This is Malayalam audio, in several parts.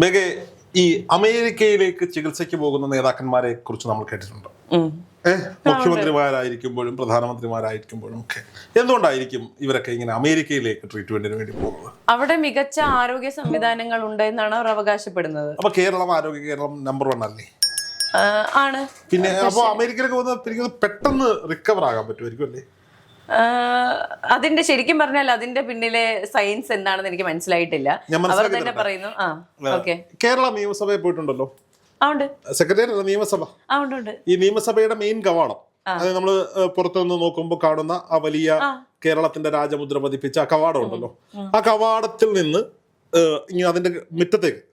മേഘെ, ഈ അമേരിക്കയിലേക്ക് ചികിത്സയ്ക്ക് പോകുന്ന നേതാക്കന്മാരെ കുറിച്ച് നമ്മൾ കേട്ടിട്ടുണ്ട്. മുഖ്യമന്ത്രിമാരായിരിക്കുമ്പോഴും പ്രധാനമന്ത്രിമാരായിരിക്കുമ്പോഴും ഒക്കെ എന്തുകൊണ്ടായിരിക്കും ഇവരൊക്കെ ഇങ്ങനെ അമേരിക്കയിലേക്ക് ട്രീറ്റ്മെന്റിന് വേണ്ടി പോകുന്നത്? അവിടെ മികച്ച ആരോഗ്യ സംവിധാനങ്ങൾ ഉണ്ട് എന്നാണ് അവർ അവകാശപ്പെടുന്നത്. അപ്പൊ കേരളം നമ്പർ 1 അല്ലേ? ആണ്. പിന്നെ അപ്പൊ അമേരിക്കയിലേക്ക് പോകുന്ന പെട്ടെന്ന് റിക്കവർ ആകാൻ പറ്റുമായിരിക്കും അല്ലേ? അതിന്റെ ശരിക്കും പറഞ്ഞാൽ അതിന്റെ പിന്നിലെ സയൻസ് എന്താണെന്ന് എനിക്ക് മനസ്സിലായിട്ടില്ല. അവർ തന്നെ പറയുന്നു. കേരള നിയമസഭയിൽ പോയിട്ടുണ്ടല്ലോ, സെക്രട്ടറി നിയമസഭ. ഈ നിയമസഭയുടെ മെയിൻ കവാടം, അത് നമ്മള് പുറത്തുനിന്ന് നോക്കുമ്പോൾ കാണുന്ന ആ വലിയ കേരളത്തിന്റെ രാജമുദ്ര പതിപ്പിച്ച ആ കവാടം ഉണ്ടല്ലോ, ആ കവാടത്തിൽ നിന്ന് അതിന്റെ മുറ്റത്തേക്ക്,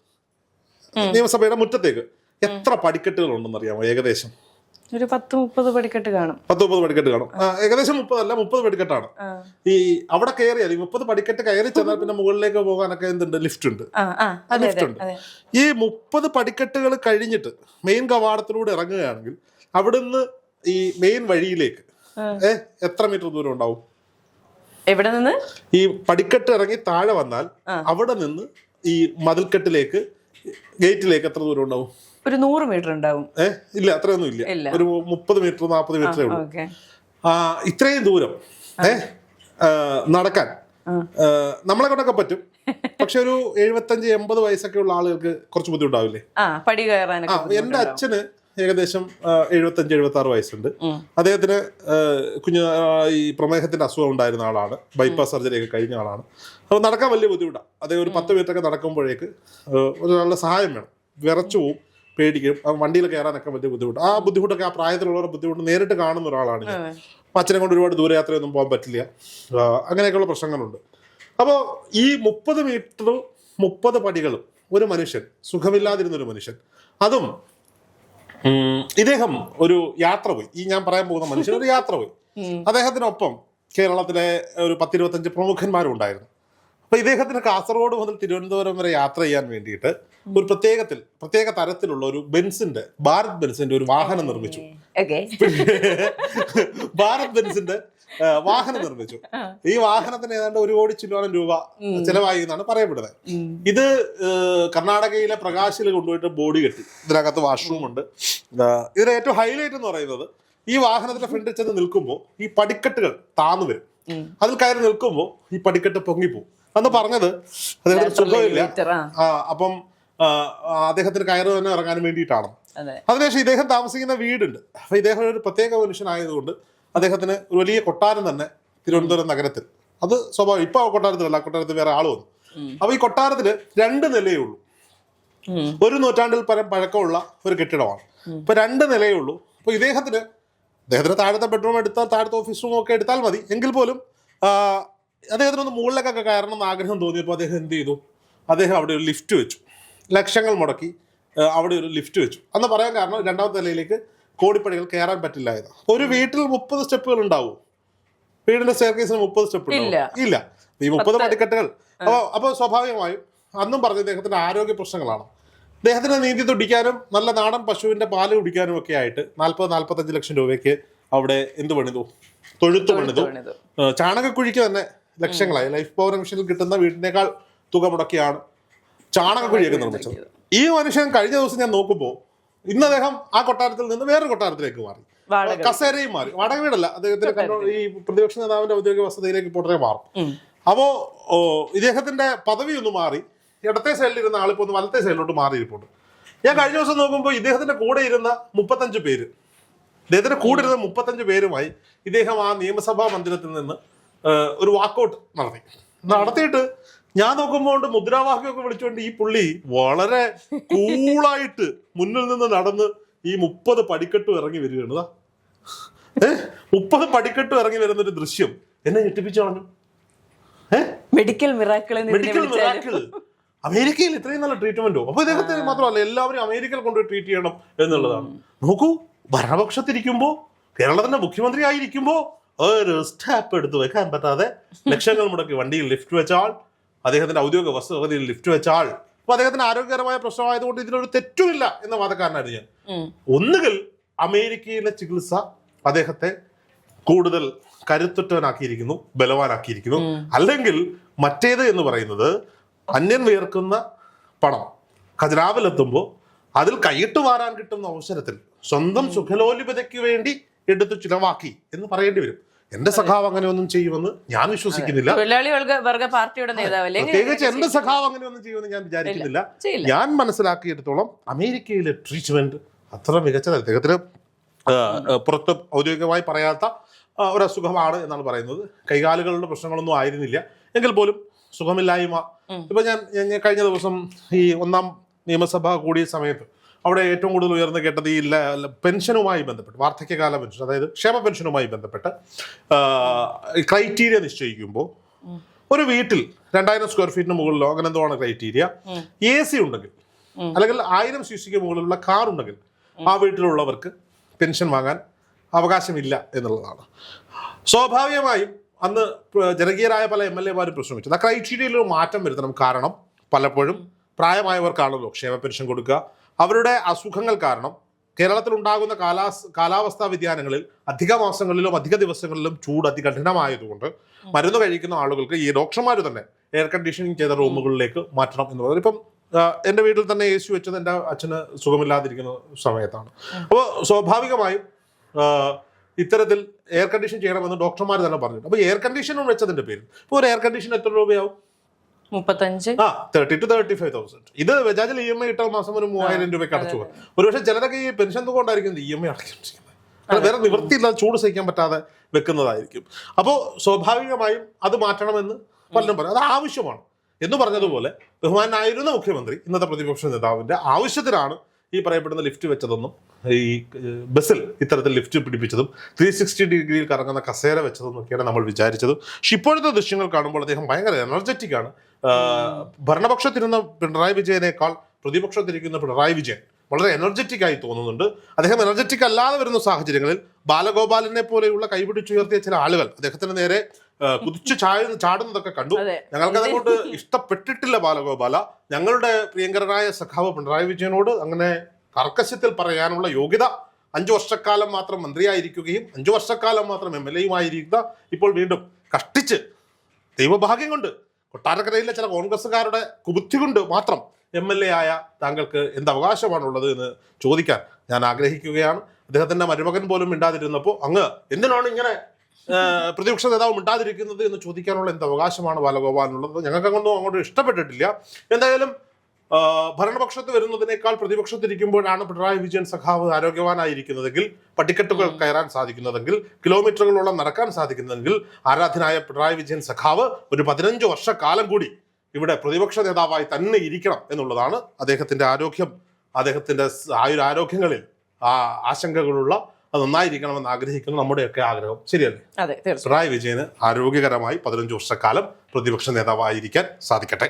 നിയമസഭയുടെ മുറ്റത്തേക്ക് എത്ര പടിക്കെട്ടുകൾ ഉണ്ടെന്ന് അറിയാമോ? ഏകദേശം ഒരു 10-30 പടിക്കെട്ട് കാണും. 10-30 പടിക്കെട്ട് കാണും. ഏകദേശം 30 അല്ല, 30 പടിക്കെട്ടാണ്. ഈ അവിടെ കയറിയാൽ 30 പടിക്കെട്ട് കയറി ചെന്നാൽ പിന്നെ മുകളിലേക്ക് പോകാനൊക്കെ എന്തുണ്ട്? ലിഫ്റ്റ് ഉണ്ട്. ഈ 30 പടിക്കെട്ടുകൾ കഴിഞ്ഞിട്ട് മെയിൻ കവാടത്തിലൂടെ ഇറങ്ങുകയാണെങ്കിൽ അവിടുന്ന് ഈ മെയിൻ വഴിയിലേക്ക് എത്ര മീറ്റർ ദൂരം ഉണ്ടാവും? എവിടെ നിന്ന് ഈ പടിക്കെട്ട് ഇറങ്ങി താഴെ വന്നാൽ അവിടെ നിന്ന് ഈ മതിൽക്കെട്ടിലേക്ക്, ഗേറ്റിലേക്ക് എത്ര ദൂരം ഉണ്ടാവും? ഒരു 100 മീറ്റർ ഉണ്ടാവും. ഇല്ല, അത്രയൊന്നും ഇല്ല. ഒരു 30 മീറ്റർ 40 മീറ്ററേ ഉള്ളൂ. ഇത്രയും ദൂരം നടക്കാൻ നമ്മളെ കൊണ്ടൊക്കെ പറ്റും. പക്ഷെ ഒരു 75-80 വയസ്സൊക്കെ ഉള്ള ആളുകൾക്ക് കുറച്ച് ബുദ്ധിമുട്ടാവില്ലേ പടി കയറാനൊക്കെ? എന്റെ അച്ഛന് ഏകദേശം 75-76 വയസ്സുണ്ട്. അദ്ദേഹത്തിന് ഈ പ്രമേഹത്തിന്റെ അസുഖം ഉണ്ടായിരുന്ന ആളാണ്. ബൈപ്പാസ് സർജറി ഒക്കെ കഴിഞ്ഞ ആളാണ്. അപ്പോൾ നടക്കാൻ വലിയ ബുദ്ധിമുട്ടാണ്. അദ്ദേഹം ഒരു 10 മീറ്റർ ഒക്കെ നടക്കുമ്പോഴേക്ക് ഒരാളുടെ സഹായം വേണം. വിറച്ചു പോവും, പേടിക്കും. വണ്ടിയിൽ കയറാനൊക്കെ വലിയ ബുദ്ധിമുട്ട്. ആ ബുദ്ധിമുട്ടൊക്കെ, ആ പ്രായത്തിലുള്ളവരുടെ ബുദ്ധിമുട്ട് നേരിട്ട് കാണുന്ന ഒരാളാണ് ഞാൻ. അച്ഛനെ കൊണ്ട് ഒരുപാട് ദൂരയാത്രയൊന്നും പോകാൻ പറ്റില്ല. അങ്ങനെയൊക്കെയുള്ള പ്രശ്നങ്ങളുണ്ട്. അപ്പോൾ ഈ 30 മീറ്ററും 30 പടികളും ഒരു മനുഷ്യൻ, സുഖമില്ലാതിരുന്നൊരു മനുഷ്യൻ, അതും ഇദ്ദേഹം ഒരു യാത്ര പോയി. ഈ ഞാൻ പറയാൻ പോകുന്ന മനുഷ്യൻ ഒരു യാത്ര പോയി. അദ്ദേഹത്തിനൊപ്പം കേരളത്തിലെ ഒരു 10-25 പ്രമുഖന്മാരും ഉണ്ടായിരുന്നു. അപ്പൊ ഇദ്ദേഹത്തിന് കാസർഗോഡ് മുതൽ തിരുവനന്തപുരം വരെ യാത്ര ചെയ്യാൻ വേണ്ടിയിട്ട് ഒരു പ്രത്യേക തരത്തിലുള്ള ഒരു ഭാരത് ബെൻസിന്റെ ഒരു വാഹനം നിർമ്മിച്ചു. ഭാരത് ബെൻസിന്റെ വാഹനം നിർമ്മിച്ചു. ഈ വാഹനത്തിന് ഏതാണ്ട് 1 കോടി ചില്ലോളം രൂപ ചെലവായി എന്നാണ് പറയപ്പെടുന്നത്. ഇത് കർണാടകയിലെ പ്രകാശിൽ കൊണ്ടുപോയിട്ട് ബോഡി കെട്ടി. ഇതിനകത്ത് വാഷ്റൂം ഉണ്ട്. ഇതിന്റെ ഏറ്റവും ഹൈലൈറ്റ് എന്ന് പറയുന്നത്, ഈ വാഹനത്തിന്റെ ഫ്രണ്ടിൽ ചെന്ന് നിൽക്കുമ്പോൾ ഈ പടിക്കെട്ടുകൾ താന്നു വരും. അതിൽ കയറി നിൽക്കുമ്പോൾ ഈ പടിക്കെട്ട് പൊങ്ങിപ്പോവും. അന്ന് പറഞ്ഞത് അദ്ദേഹത്തിന് സുഖമില്ല. അപ്പം അദ്ദേഹത്തിന് കയറി തന്നെ ഇറങ്ങാൻ വേണ്ടിയിട്ടാണ്. അതിനുശേഷം ഇദ്ദേഹം താമസിക്കുന്ന വീടുണ്ട്. അപ്പൊ ഇദ്ദേഹം ഒരു പ്രത്യേക മനുഷ്യനായതുകൊണ്ട് അദ്ദേഹത്തിന് ഒരു വലിയ കൊട്ടാരം തന്നെ തിരുവനന്തപുരം നഗരത്തിൽ, അത് സ്വഭാവം. ഇപ്പൊ കൊട്ടാരത്തിലല്ല, കൊട്ടാരത്തിൽ വേറെ ആള് വന്നു. അപ്പൊ ഈ കൊട്ടാരത്തില് 2 നിലയേ ഉള്ളൂ. 1 നൂറ്റാണ്ടിൽ പരം പഴക്കമുള്ള ഒരു കെട്ടിടമാണ്. ഇപ്പൊ 2 നിലയേ ഉള്ളൂ. അപ്പൊ ഇദ്ദേഹത്തിന് താഴത്തെ ബെഡ്റൂം എടുത്താൽ, താഴത്തെ ഓഫീസ് റൂം ഒക്കെ എടുത്താൽ മതി. എങ്കിൽ പോലും അദ്ദേഹത്തിനൊന്ന് മുകളിലേക്കൊക്കെ കയറണം എന്ന് ആഗ്രഹം തോന്നിയപ്പോൾ അദ്ദേഹം എന്ത് ചെയ്തു? അദ്ദേഹം അവിടെ ഒരു ലിഫ്റ്റ് വെച്ചു. ലക്ഷങ്ങൾ മുടക്കി അവിടെ ഒരു ലിഫ്റ്റ് വെച്ചു. അന്ന് പറയാൻ കാരണം, 2ാമത്തെ നിലയിലേക്ക് കോടിപ്പടികൾ കയറാൻ പറ്റില്ല. ഒരു വീട്ടിൽ 30 സ്റ്റെപ്പുകൾ ഉണ്ടാവും. വീടിന്റെ സ്റ്റെയർകേസിന് 30 സ്റ്റെപ്പ് ഇല്ല. ഈ 30 പടിക്കെട്ടുകൾ. അപ്പോൾ സ്വാഭാവികമായും അന്നും പറഞ്ഞ ഇദ്ദേഹത്തിന്റെ ആരോഗ്യ പ്രശ്നങ്ങളാണ്. അദ്ദേഹത്തിന് നീന്തി തുടിക്കാനും നല്ല നാടൻ പശുവിന്റെ പാല് കുടിക്കാനും ഒക്കെ ആയിട്ട് 40-45 ലക്ഷം രൂപയ്ക്ക് അവിടെ എന്ത് പണിതു? തൊഴുത്ത് പണിതു. ചാണകക്കുഴിക്ക് തന്നെ ലക്ഷങ്ങളായി. ലൈഫ് പവർ മിഷനിൽ കിട്ടുന്ന വീടിനേക്കാൾ തുക മുടക്കിയാണ് ചാണകക്കുഴിയൊക്കെ നിർമ്മിച്ചത്. ഈ മനുഷ്യൻ കഴിഞ്ഞ ദിവസം ഞാൻ നോക്കുമ്പോൾ, ഇന്ന് അദ്ദേഹം ആ കൊട്ടാരത്തിൽ നിന്ന് വേറൊരു കൊട്ടാരത്തിലേക്ക് മാറി. കസേരയും മാറി. വാടക വീടല്ല, അദ്ദേഹത്തിന് ഈ പ്രതിപക്ഷ നേതാവിന്റെ ഔദ്യോഗിക വസതിയിലേക്ക് പൊട്ടരെ മാറും. അപ്പോ ഇദ്ദേഹത്തിന്റെ പദവി ഒന്ന് മാറി. ഇടത്തെ സൈഡിൽ ഇരുന്ന ആളിപ്പോ ഒന്ന് വലത്തെ സൈഡിലോട്ട് മാറിയിരിപ്പുണ്ട്. ഞാൻ കഴിഞ്ഞ ദിവസം നോക്കുമ്പോൾ ഇദ്ദേഹത്തിന്റെ കൂടെ ഇരുന്ന 35 പേര്, ഇദ്ദേഹത്തിന്റെ കൂടെ ഇരുന്ന 35 പേരുമായി ഇദ്ദേഹം ആ നിയമസഭാ മന്ദിരത്തിൽ നിന്ന് ഒരു വാക്കൗട്ട് നടത്തിയിട്ട് ഞാൻ നോക്കുമ്പോൾ മുദ്രാവാക്യമൊക്കെ വിളിച്ചുകൊണ്ട് ഈ പുള്ളി വളരെ കൂളായിട്ട് മുന്നിൽ നിന്ന് നടന്ന് ഈ 30 പടിക്കെട്ടും ഇറങ്ങി വരികയാണ്. 30 പടിക്കെട്ടും ഇറങ്ങി വരുന്ന ഒരു ദൃശ്യം എന്നെ ഞെട്ടിപ്പിച്ചു കളഞ്ഞു. Medical miracle. അമേരിക്കയിൽ ഇത്രയും നല്ല ട്രീറ്റ്മെന്റോ? അപ്പൊ ഇദ്ദേഹത്തെ മാത്രമല്ല, എല്ലാവരും അമേരിക്കയിൽ കൊണ്ടുപോയി ട്രീറ്റ് ചെയ്യണം എന്നുള്ളതാണ്. നോക്കൂ, ഭരണപക്ഷത്തിരിക്കുമ്പോ, കേരളത്തിന്റെ മുഖ്യമന്ത്രി ആയിരിക്കുമ്പോ ഒരു സ്റ്റെപ്പ് എടുത്ത് വെക്കാൻ പറ്റാതെ ലക്ഷങ്ങൾ മുടക്കി വണ്ടിയിൽ ലിഫ്റ്റ് വെച്ചാൽ, അദ്ദേഹത്തിന്റെ ഔദ്യോഗിക വസതിയിൽ ലിഫ്റ്റ് വെച്ചാൽ, അപ്പൊ അദ്ദേഹത്തിന് ആരോഗ്യകരമായ പ്രശ്നമായതുകൊണ്ട് ഇതിനൊരു തെറ്റുമില്ല എന്ന വാദക്കാരനായിരുന്നു ഞാൻ. ഒന്നുകിൽ അമേരിക്കയിലെ ചികിത്സ അദ്ദേഹത്തെ കൂടുതൽ കരുത്തുറ്റവനാക്കിയിരിക്കുന്നു, ബലവാനാക്കിയിരിക്കുന്നു, അല്ലെങ്കിൽ മറ്റേത് എന്ന് പറയുന്നത് അന്യൻ വിയർക്കുന്ന പണം ഖജനാവിലെത്തുമ്പോൾ അതിൽ കൈയിട്ട് വാരാൻ കിട്ടുന്ന അവസരത്തിൽ സ്വന്തം സുഖലോലുപതയ്ക്ക് വേണ്ടി എടുത്ത് ചിലവാക്കി എന്ന് പറയേണ്ടി വരും. എന്റെ സഖാവ് അങ്ങനെ ഒന്നും ചെയ്യുമെന്ന് ഞാൻ വിശ്വസിക്കുന്നില്ല. തൊഴിലാളി വർഗ പാർട്ടിയുടെ നേതാവല്ലേ, പ്രത്യേകിച്ച് എന്റെ സഖാവ് അങ്ങനെ ഒന്നും ചെയ്യുമെന്ന് ഞാൻ വിചാരിക്കുന്നില്ല. ഞാൻ മനസ്സിലാക്കിയിടത്തോളം അമേരിക്കയിലെ ട്രീറ്റ്മെന്റ് അത്ര മികച്ചത്. അദ്ദേഹത്തിന് പുറത്ത് ഔദ്യോഗികമായി പറയാത്ത ഒരു അസുഖമാണ് എന്നാണ് പറയുന്നത്. കൈകാലുകളുടെ പ്രശ്നങ്ങളൊന്നും ആയിരുന്നില്ല, എങ്കിൽ പോലും സുഖമില്ലായ്മ. ഇപ്പൊ ഞാൻ കഴിഞ്ഞ ദിവസം ഈ 1ാം നിയമസഭ കൂടിയ സമയത്ത് അവിടെ ഏറ്റവും കൂടുതൽ ഉയർന്നു കേട്ടത് ഈ പെൻഷനുമായി ബന്ധപ്പെട്ട്, വാർദ്ധക്യകാല പെൻഷൻ, അതായത് ക്ഷേമ പെൻഷനുമായി ബന്ധപ്പെട്ട് ക്രൈറ്റീരിയ നിശ്ചയിക്കുമ്പോൾ ഒരു വീട്ടിൽ 2000 സ്ക്വയർ ഫീറ്റിന് മുകളിലോ അങ്ങനെ എന്തോ ആണ് ക്രൈറ്റീരിയ, AC ഉണ്ടെങ്കിൽ അല്ലെങ്കിൽ 1000 cc മുകളിലുള്ള കാർ ഉണ്ടെങ്കിൽ ആ വീട്ടിലുള്ളവർക്ക് പെൻഷൻ വാങ്ങാൻ അവകാശമില്ല എന്നുള്ളതാണ്. സ്വാഭാവികമായും അന്ന് ജനകീയരായ പല MLA മാരും പ്രശ്നമിച്ചത് ആ ക്രൈറ്റീരിയയിൽ ഒരു മാറ്റം വരുത്തണം. കാരണം പലപ്പോഴും പ്രായമായവർക്കാണല്ലോ ക്ഷേമ പെൻഷൻ കൊടുക്കുക. അവരുടെ അസുഖങ്ങൾ കാരണം കേരളത്തിൽ ഉണ്ടാകുന്ന കാലാവസ്ഥാ വ്യതിയാനങ്ങളിൽ അധിക മാസങ്ങളിലും അധിക ദിവസങ്ങളിലും ചൂട് അതികഠിനമായതുകൊണ്ട് മരുന്ന് കഴിക്കുന്ന ആളുകൾക്ക് ഈ ഡോക്ടർമാർ തന്നെ എയർ കണ്ടീഷനിങ് ചെയ്ത റൂമുകളിലേക്ക് മാറ്റണം എന്ന് പറയുന്നത്. ഇപ്പം എൻ്റെ വീട്ടിൽ തന്നെ AC വെച്ചത് എൻ്റെ അച്ഛന് സുഖമില്ലാതിരിക്കുന്ന സമയത്താണ്. അപ്പോൾ സ്വാഭാവികമായും ഇത്തരത്തിൽ എയർ കണ്ടീഷൻ ചെയ്യണമെന്ന് ഡോക്ടർമാർ തന്നെ പറഞ്ഞിട്ടുണ്ട്. അപ്പോൾ എയർ കണ്ടീഷനും വെച്ചതിന്റെ പേരിൽ ഇപ്പോൾ ഒരു എയർ കണ്ടീഷൻ എത്ര രൂപയാവും? 30,000 to 35,000. ഇത് ബജാജിൽ EMI ഇട്ടാൽ മാസം ഒരു 3,000 രൂപയ്ക്ക് അടച്ചു പോകും. ഒരുപക്ഷെ ചിലരൊക്കെ ഈ പെൻഷൻ തുക കൊണ്ടായിരിക്കും EMI അടയ്ക്കുന്നത്. അത് വേറെ നിവൃത്തിയില്ലാതെ ചൂട് സഹിക്കാൻ പറ്റാതെ വെക്കുന്നതായിരിക്കും. അപ്പോൾ സ്വാഭാവികമായും അത് മാറ്റണമെന്ന് പലരും പറയും. അത് ആവശ്യമാണ് എന്ന് പറഞ്ഞതുപോലെ ബഹുമാനായിരുന്ന മുഖ്യമന്ത്രി ഇന്നത്തെ പ്രതിപക്ഷ നേതാവിന്റെ ആവശ്യത്തിനാണ് ഈ പറയപ്പെടുന്ന ലിഫ്റ്റ് വെച്ചതെന്നും ഈ ബസ്സിൽ ഇത്തരത്തിൽ ലിഫ്റ്റ് പിടിപ്പിച്ചതും 360 ഡിഗ്രിയിൽ കറങ്ങുന്ന കസേര വെച്ചതെന്നും ഒക്കെയാണ് നമ്മൾ വിചാരിച്ചത്. പക്ഷെ ഇപ്പോഴത്തെ ദൃശ്യങ്ങൾ കാണുമ്പോൾ അദ്ദേഹം ഭയങ്കര എനർജറ്റിക് ആണ്. ഭരണപക്ഷത്തിരുന്ന പിണറായി വിജയനേക്കാൾ പ്രതിപക്ഷത്തിരിക്കുന്ന പിണറായി വിജയൻ വളരെ എനർജറ്റിക് ആയി തോന്നുന്നുണ്ട്. അദ്ദേഹം എനർജറ്റിക് അല്ലാതെ വരുന്ന സാഹചര്യങ്ങളിൽ ബാലഗോപാലിനെ പോലെയുള്ള കൈപിടിച്ചുയർത്തിയ ചില ആളുകൾ അദ്ദേഹത്തിന് നേരെ കുതിച്ചു ചാടുന്നതൊക്കെ കണ്ടു. ഞങ്ങൾക്ക് അതുകൊണ്ട് ഇഷ്ടപ്പെട്ടിട്ടില്ല ബാലഗോപാല. ഞങ്ങളുടെ പ്രിയങ്കരനായ സഖാവ് പിണറായി വിജയനോട് അങ്ങനെ കർക്കശത്തിൽ പറയാനുള്ള യോഗ്യത 5 വർഷക്കാലം മാത്രം മന്ത്രിയായിരിക്കുകയും 5 വർഷക്കാലം മാത്രം MLA-യുമായിരിക്കുക ഇപ്പോൾ വീണ്ടും കഷ്ടിച്ച് ദൈവഭാഗ്യം കൊണ്ട് കൊട്ടാരക്കരയിലെ ചില കോൺഗ്രസ്സുകാരുടെ കുബുദ്ധി കൊണ്ട് മാത്രം MLA ആയ താങ്കൾക്ക് എന്ത് അവകാശമാണുള്ളത് എന്ന് ചോദിക്കാൻ ഞാൻ ആഗ്രഹിക്കുകയാണ്. അദ്ദേഹത്തിന്റെ മരുമകൻ പോലും മിണ്ടാതിരുന്നപ്പോൾ അങ്ങ് എന്തിനാണ് ഇങ്ങനെ പ്രതിപക്ഷ നേതാവ് മിണ്ടാതിരിക്കുന്നത് എന്ന് ചോദിക്കാനുള്ള എന്ത് അവകാശമാണ് ബാലഗോപാലിനുള്ളത്? ഞങ്ങൾക്ക് അങ്ങോട്ട് ഇഷ്ടപ്പെട്ടിട്ടില്ല. എന്തായാലും ഭരണപക്ഷത്ത് വരുന്നതിനേക്കാൾ പ്രതിപക്ഷത്തിരിക്കുമ്പോഴാണ് പിണറായി വിജയൻ സഖാവ് ആരോഗ്യവാനായിരിക്കുന്നതെങ്കിൽ, പട്ടിക്കെട്ടുകൾ കയറാൻ സാധിക്കുന്നതെങ്കിൽ, കിലോമീറ്ററുകളോളം നടക്കാൻ സാധിക്കുന്നതെങ്കിൽ ആരാധനായ പിണറായി വിജയൻ സഖാവ് ഒരു 15 വർഷക്കാലം കൂടി ഇവിടെ പ്രതിപക്ഷ നേതാവായി തന്നെ ഇരിക്കണം എന്നുള്ളതാണ് അദ്ദേഹത്തിന്റെ ആരോഗ്യം, അദ്ദേഹത്തിന്റെ ആരോഗ്യങ്ങളിൽ ആശങ്കകളുള്ള അത് നന്നായിരിക്കണമെന്ന് ആഗ്രഹിക്കുന്ന നമ്മുടെയൊക്കെ ആഗ്രഹം. ശരിയല്ലേ? പിണറായി വിജയന് ആരോഗ്യകരമായി 15 വർഷക്കാലം പ്രതിപക്ഷ നേതാവായിരിക്കാൻ സാധിക്കട്ടെ.